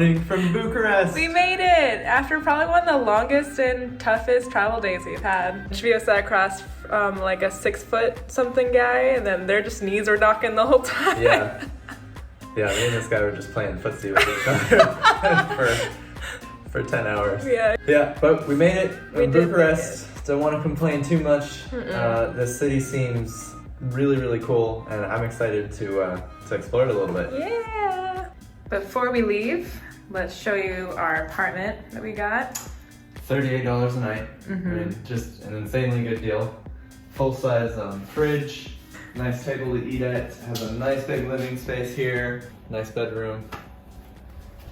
morning from Bucharest. We made it after probably one of the longest and toughest travel days we've had. Cheveyo sat across like a 6-foot something guy, and then their just knees were knocking the whole time. Yeah, me and this guy were just playing footsie with each other for 10 hours. Yeah, but we made it in Bucharest. Don't want to complain too much. This city seems really, really cool, and I'm excited to explore it a little bit. Yeah. Before we leave, let's show you our apartment that we got. $38 a night. I mean, just an insanely good deal. Full-size fridge, nice table to eat at, has a nice big living space here, nice bedroom.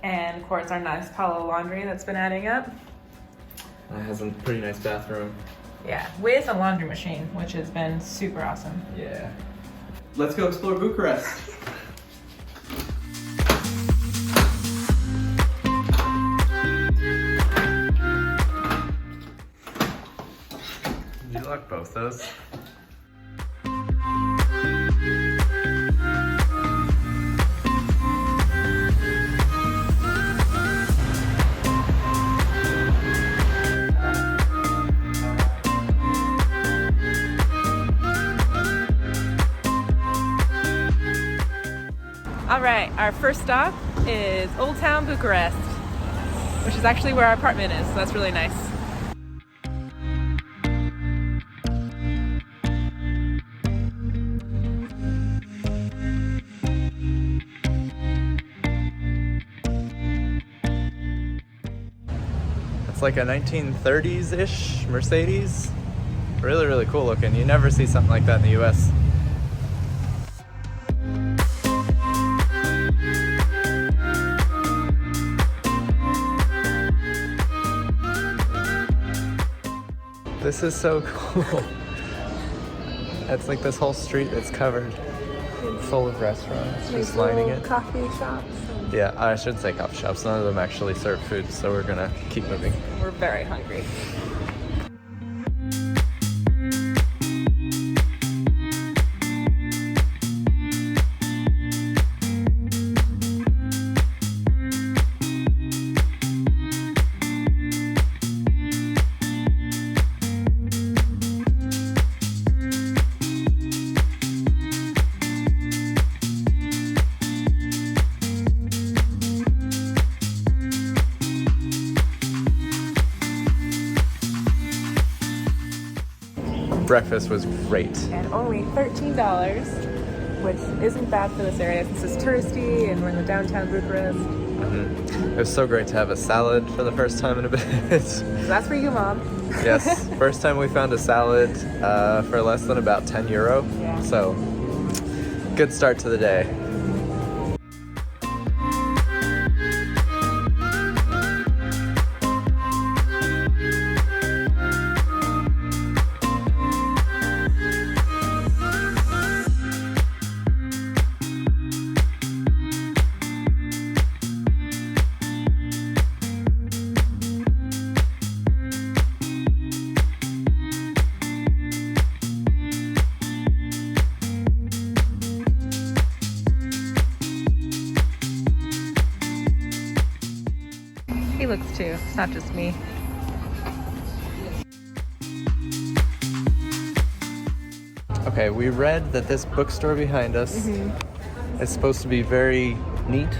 And of course our nice pile of laundry that's been adding up. It has a pretty nice bathroom. Yeah, with a laundry machine, which has been super awesome. Yeah. Let's go explore Bucharest. Did you lock both those? All right, our first stop is Old Town Bucharest, which is actually where our apartment is, so that's really nice. It's like a 1930s-ish Mercedes. Really, really cool looking. You never see something like that in the US. This is so cool. It's like this whole street that's covered full of restaurants, just lining it. Coffee shops. Yeah, I should say coffee shops. None of them actually serve food, so we're gonna keep moving. We're very hungry. Breakfast was great. And only $13, which isn't bad for this area since it's touristy and we're in the downtown Bucharest. It was so great to have a salad for the first time in a bit. So that's for you, Mom. Yes, first time we found a salad for less than about 10 euro. Yeah. So, good start to the day. He looks too, it's not just me. Okay, we read that this bookstore behind us is supposed to be very neat.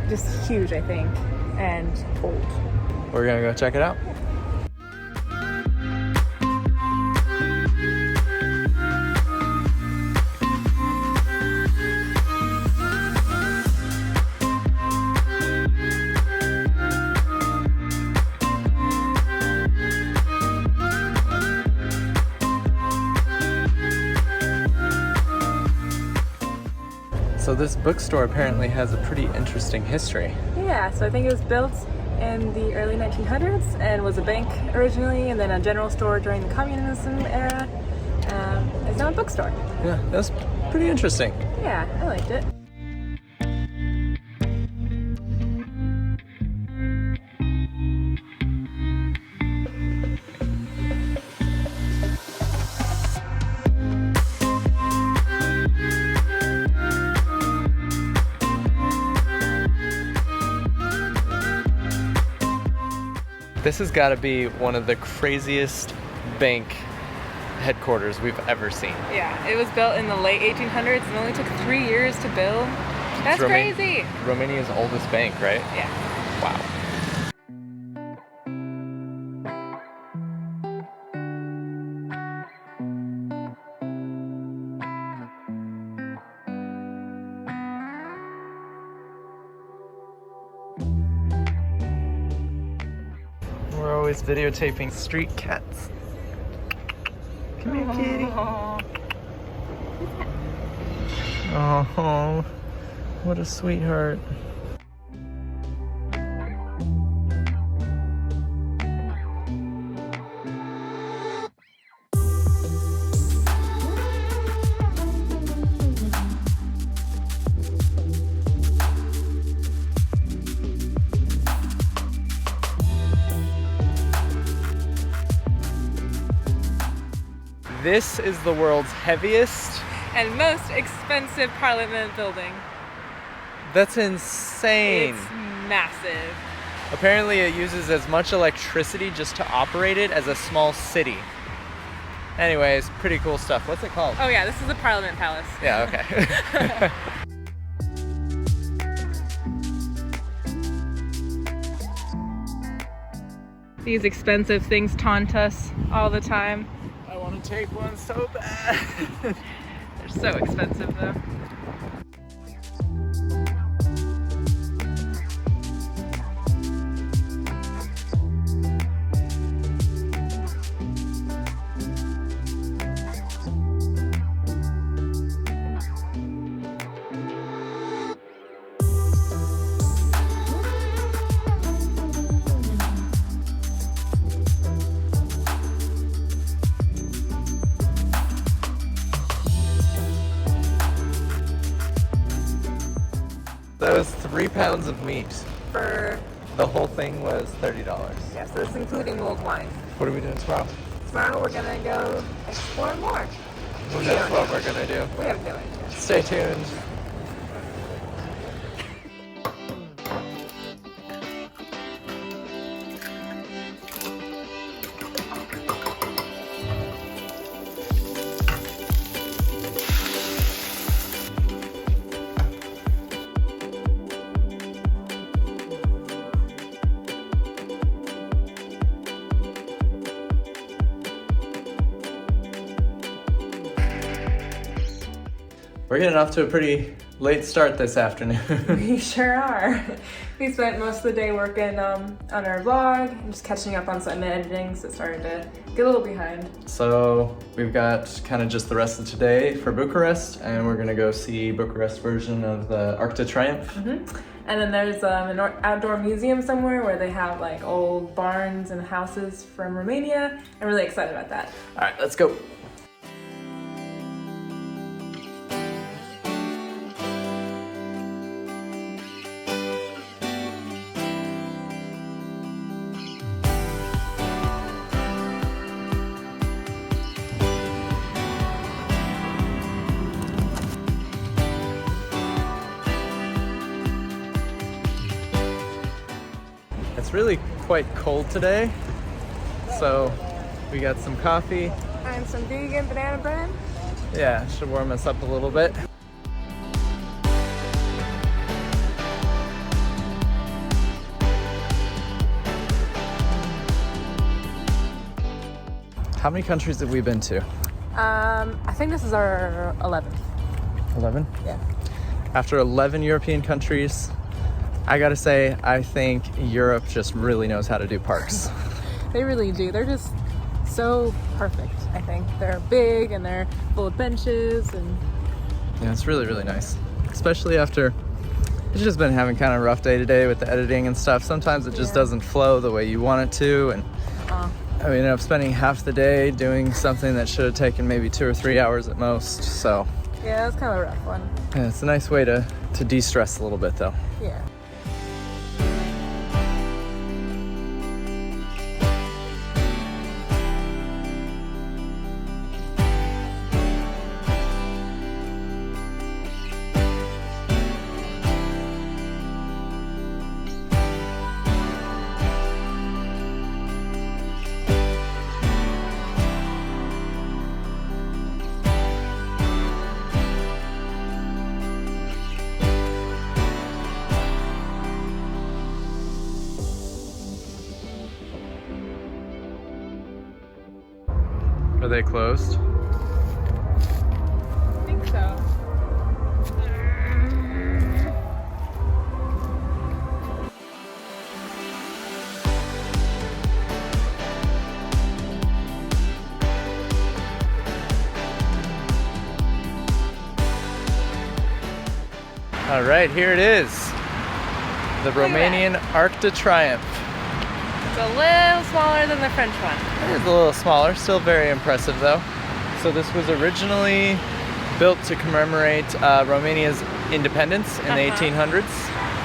Just huge, I think, and old. We're gonna go check it out. So this bookstore apparently has a pretty interesting history. Yeah, so I think it was built in the early 1900s and was a bank originally, and then a general store during the communism era. It's now a bookstore. Yeah, that's pretty interesting. Yeah, I liked it. This has got to be one of the craziest bank headquarters we've ever seen. Yeah, it was built in the late 1800s and only took 3 years to build. That's crazy. Romania's oldest bank, right? Yeah. Wow. We're always videotaping street cats. Come here, kitty. Oh, what a sweetheart. This is the world's heaviest and most expensive parliament building. That's insane. It's massive. Apparently it uses as much electricity just to operate it as a small city. Anyways, pretty cool stuff. What's it called? Oh yeah, this is the Parliament Palace. Yeah, okay. These expensive things taunt us all the time. I want to take one so bad. They're so expensive though. That was 3 pounds of meat. For The whole thing was $30. yeah, so this is including old wine. What are we doing tomorrow? Tomorrow we're gonna go explore more. That's what we're gonna do. We have no idea. Stay tuned. We're getting off to a pretty late start this afternoon. We sure are. We spent most of the day working on our vlog and just catching up on some editing, so it's starting to get a little behind. So we've got kind of just the rest of today for Bucharest, and we're gonna go see Bucharest version of the Arc de Triomphe. Mm-hmm. And then there's an outdoor museum somewhere where they have like old barns and houses from Romania. I'm really excited about that. All right, let's go. It's really quite cold today, so we got some coffee. And some vegan banana bread. Yeah, should warm us up a little bit. How many countries have we been to? I think this is our 11th. 11? Yeah. After 11 European countries, I gotta say, I think Europe just really knows how to do parks. They really do. They're just so perfect, I think. They're big and they're full of benches and... Yeah, it's really, really nice. Especially after, it's just been having kind of a rough day today with the editing and stuff. Sometimes it just doesn't flow the way you want it to, and I ended up spending half the day doing something that should have taken maybe 2 or 3 hours at most, so... Yeah, that's kind of a rough one. Yeah, it's a nice way to de-stress a little bit though. Yeah. Are they closed? I think so. All right, here it is. The Romanian Arc de Triomphe. It's a little smaller than the French one. It is a little smaller, still very impressive though. So this was originally built to commemorate Romania's independence in the 1800s.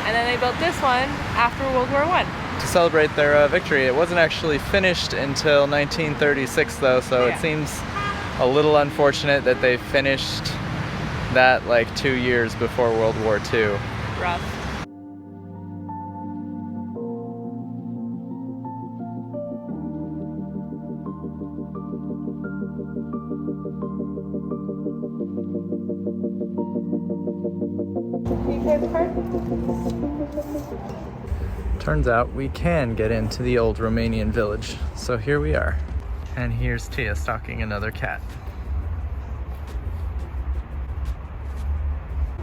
And then they built this one after World War I. To celebrate their victory. It wasn't actually finished until 1936 though, so Yeah. it seems a little unfortunate that they finished that like 2 years before World War II. Rough. Turns out we can get into the old Romanian village, so here we are. And here's Tia stalking another cat.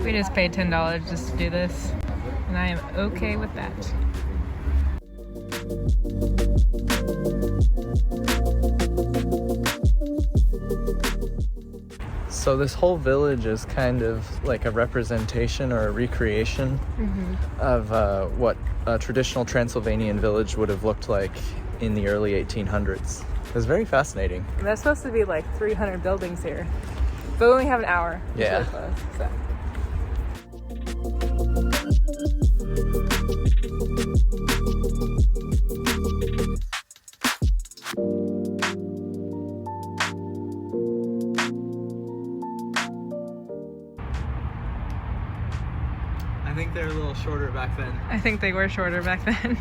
We just paid $10 just to do this, and I am okay with that. So this whole village is kind of like a representation or a recreation of what a traditional Transylvanian village would have looked like in the early 1800s. It was very fascinating. And there's supposed to be like 300 buildings here, but we only have an hour. It's Yeah. really close, so. I think they're a little shorter back then. I think they were shorter back then.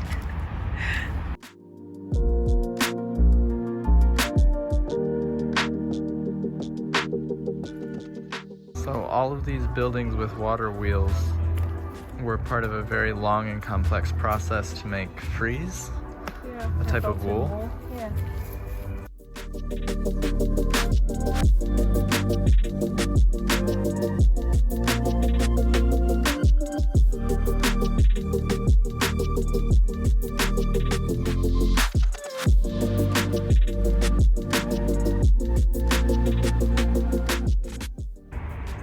So all of these buildings with water wheels were part of a very long and complex process to make frieze, Yeah, a type of wool. Yeah.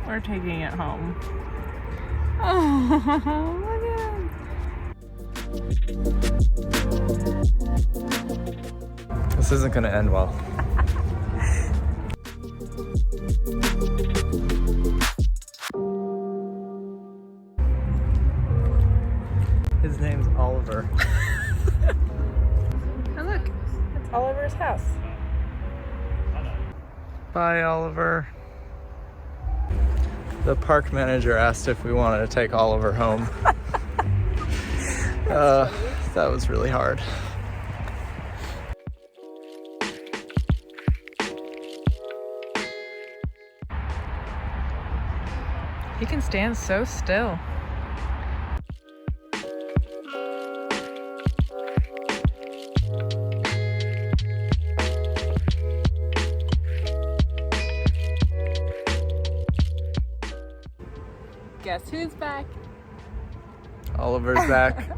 We're taking it home. Oh, look at him. This isn't going to end well. His name's Oliver. Oh, look. It's Oliver's house. Bye, Oliver. The park manager asked if we wanted to take Oliver home. That was really hard. He can stand so still. Guess who's back? Oliver's back.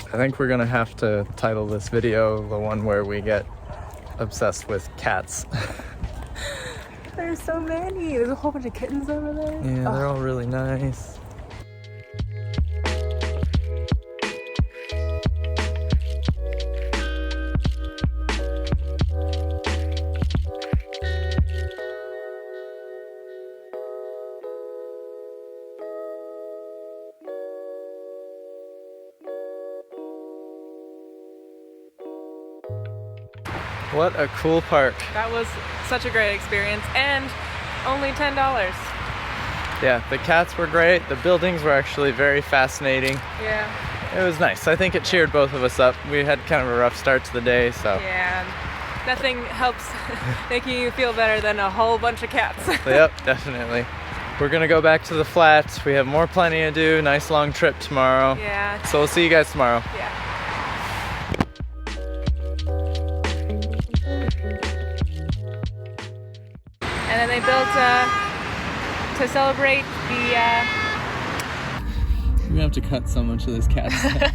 I think we're gonna have to title this video the one where we get obsessed with cats. There's so many. There's a whole bunch of kittens over there. Yeah, they're all really nice. What a cool park. That was such a great experience, and only $10. Yeah, the cats were great. The buildings were actually very fascinating. Yeah. It was nice. I think it cheered both of us up. We had kind of a rough start to the day, so. Yeah. Nothing helps making you feel better than a whole bunch of cats. Yep, definitely. we're gonna go back to the flats. We have more planning to do. Nice long trip tomorrow. Yeah. So we'll see you guys tomorrow. Yeah. And then they built to celebrate the We're gonna have to cut so much of this cat stuff.